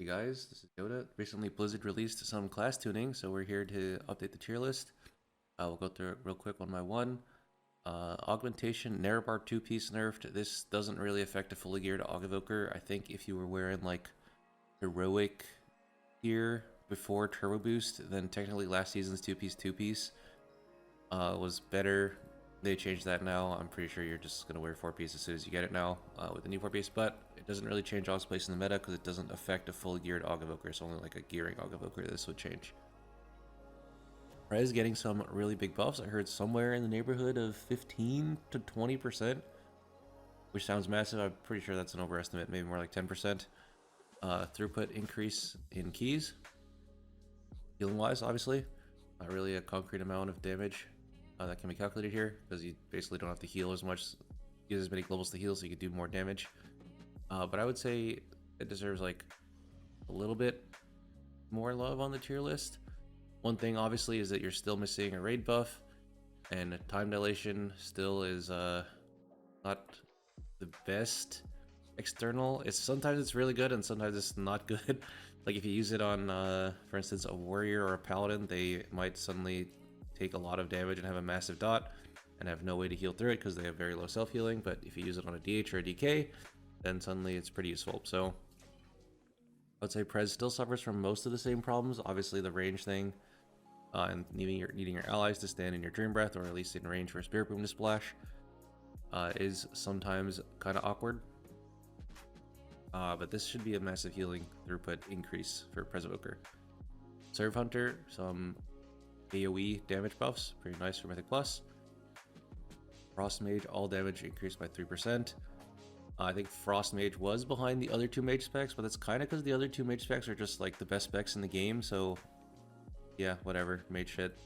Hey guys, this is Yoda. Recently Blizzard released some class tuning, so we're here to update the tier list. We'll go through it real quick one by one. Augmentation, Nerebar 2-piece nerfed. This doesn't really affect a fully geared Aug Evoker. I think if you were wearing like heroic gear before Turbo Boost, then technically last season's 2-piece was better. They changed that now. I'm pretty sure you're just going to wear 4-piece as soon as you get it now with the new 4-piece, but it doesn't really change Aug's place in the meta because it doesn't affect a full geared Aug Evoker. It's only like a gearing Aug Evoker this would change. Prez getting some really big buffs. I heard somewhere in the neighborhood of 15 to 20%, which sounds massive. I'm pretty sure that's an overestimate, maybe more like 10%. Throughput increase in keys. Healing wise, obviously, not really a concrete amount of damage that can be calculated here because you basically don't have to heal as much, use as many globals to heal, so you could do more damage. But I would say it deserves like a little bit more love on the tier list. One thing obviously is that you're still missing a raid buff, and time dilation still is not the best external. Sometimes it's really good and sometimes it's not good. Like if you use it on for instance a warrior or a paladin, they might suddenly take a lot of damage and have a massive dot and have no way to heal through it because they have very low self healing. But if you use it on a DH or a DK, then suddenly it's pretty useful. So I would say Prez still suffers from most of the same problems. Obviously the range thing and needing your allies to stand in your Dream Breath or at least in range for a Spirit Boom to splash is sometimes kind of awkward. But this should be a massive healing throughput increase for Prez Evoker. Serve Hunter, some AoE damage buffs, pretty nice for Mythic Plus. Frost Mage, all damage increased by 3%. I think Frost Mage was behind the other two Mage specs, but that's kind of because the other two Mage specs are just like the best specs in the game, so yeah, whatever, Mage shit.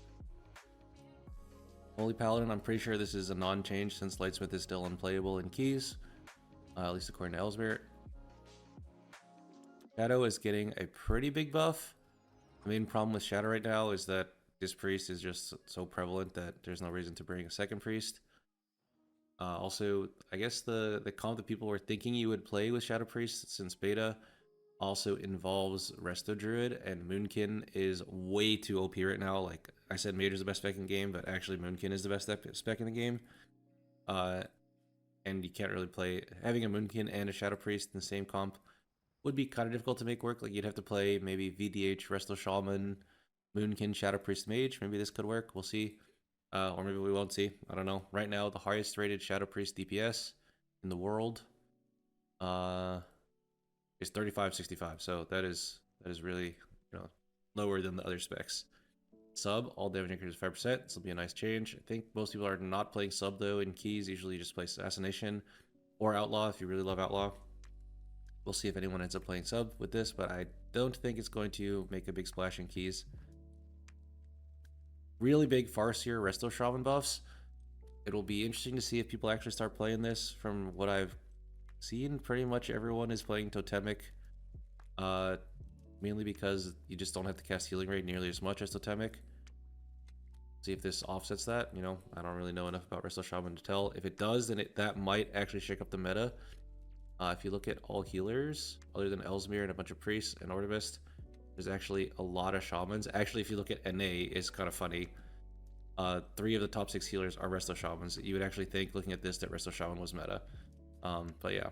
Holy Paladin, I'm pretty sure this is a non-change since Lightsmith is still unplayable in keys, at least according to Ellsmere. Shadow is getting a pretty big buff. The main problem with Shadow right now is that this priest is just so prevalent that there's no reason to bring a second priest. Also, I guess the comp that people were thinking you would play with Shadow Priest since beta also involves Resto Druid, and Moonkin is way too OP right now. Like I said, Mage is the best spec in the game, but actually Moonkin is the best spec in the game. And you can't really play having a Moonkin and a Shadow Priest in the same comp would be kind of difficult to make work. Like you'd have to play maybe VDH, Resto Shaman, Moonkin, Shadow Priest, Mage. Maybe this could work. We'll see. Or maybe we won't see. I don't know. Right now, the highest rated Shadow Priest DPS in the world is 3565. So that is really lower than the other specs. Sub, all damage increases 5%. This will be a nice change. I think most people are not playing sub though in keys. Usually you just play Assassination or Outlaw if you really love Outlaw. We'll see if anyone ends up playing sub with this, but I don't think it's going to make a big splash in keys. Really big Farseer Resto Shaman buffs. It'll be interesting to see if people actually start playing this. From what I've seen, pretty much everyone is playing Totemic. Mainly because you just don't have to cast Healing Rate nearly as much as Totemic. See if this offsets that. I don't really know enough about Resto Shaman to tell. If it does, then that might actually shake up the meta. If you look at all healers, other than Ellsmere and a bunch of priests and Ornamist, there's actually a lot of shamans. Actually, if you look at NA, it's kind of funny. 3 of the top 6 healers are Resto Shamans. You would actually think, looking at this, that Resto Shaman was meta. But yeah.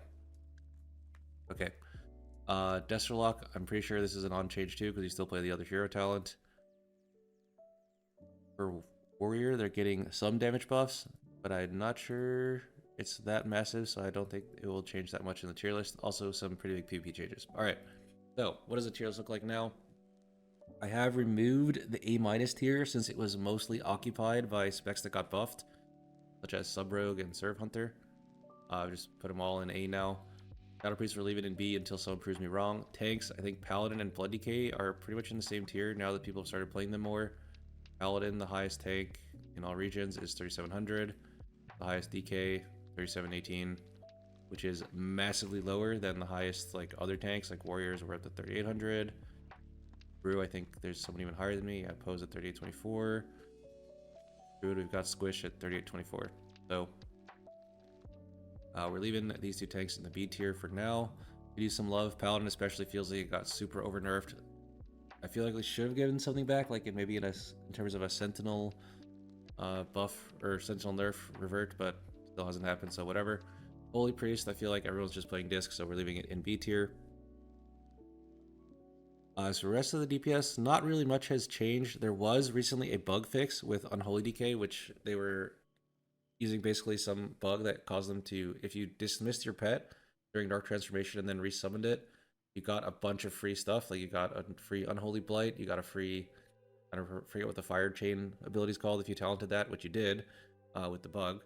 Okay. Desterlock, I'm pretty sure this is an on-change too, because you still play the other hero talent. For Warrior, they're getting some damage buffs, but I'm not sure it's that massive, so I don't think it will change that much in the tier list. Also, some pretty big PvP changes. Alright, so what does the tier list look like now? I have removed the A- tier since it was mostly occupied by specs that got buffed, such as Sub Rogue and Serve Hunter. I've just put them all in A now. Shadow Priest we're leaving in B until someone proves me wrong. Tanks, I think Paladin and Blood Decay are pretty much in the same tier now that people have started playing them more. Paladin, the highest tank in all regions, is 3700. The highest DK, 3718, which is massively lower than the highest like other tanks, like Warriors were up to 3800. Brew, I think there's someone even higher than me. I pose at 3824. Druid, we've got Squish at 3824. So we're leaving these 2 tanks in the B tier for now. Could use some love. Paladin especially feels like it got super over nerfed. I feel like we should have given something back, like maybe in terms of a Sentinel buff or Sentinel nerf revert, but still hasn't happened, so whatever. Holy Priest, I feel like everyone's just playing disc, so we're leaving it in B tier. So the rest of the DPS, not really much has changed. There was recently a bug fix with Unholy Decay, which they were using basically some bug that caused them to, if you dismissed your pet during Dark Transformation and then resummoned it, you got a bunch of free stuff. Like you got a free Unholy Blight, you got a free, I forget what the Fire Chain ability is called if you talented that, which you did with the bug.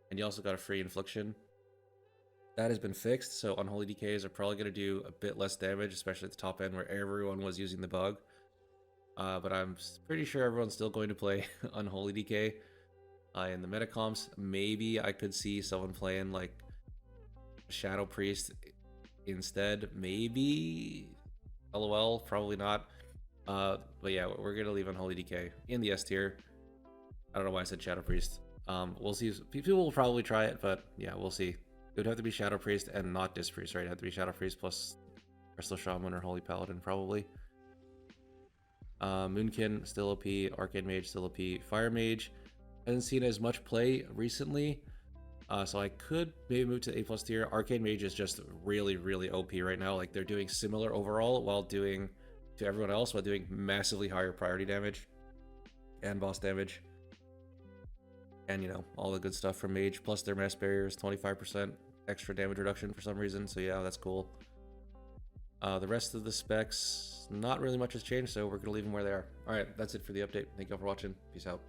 And you also got a free Infliction. That has been fixed, so Unholy Decays are probably going to do a bit less damage, especially at the top end where everyone was using the bug. But I'm pretty sure everyone's still going to play Unholy Decay in the metacomps. Maybe I could see someone playing like Shadow Priest instead. Maybe. LOL, probably not. But yeah, we're going to leave Unholy Decay in the S tier. I don't know why I said Shadow Priest. We'll see. People will probably try it, but yeah, we'll see. It would have to be Shadow Priest and not Disc Priest, right? It would have to be Shadow Priest plus Crystal Shaman or Holy Paladin, probably. Moonkin, still OP. Arcane Mage, still OP. Fire Mage hasn't seen as much play recently, so I could maybe move to the A+ tier. Arcane Mage is just really, really OP right now. Like, they're doing similar overall while doing to everyone else, while doing massively higher priority damage and boss damage. And, you know, all the good stuff from Mage, plus their mass barriers, 25% extra damage reduction for some reason, so yeah, that's cool. The rest of the specs, not really much has changed, so we're going to leave them where they are. Alright, that's it for the update. Thank you all for watching. Peace out.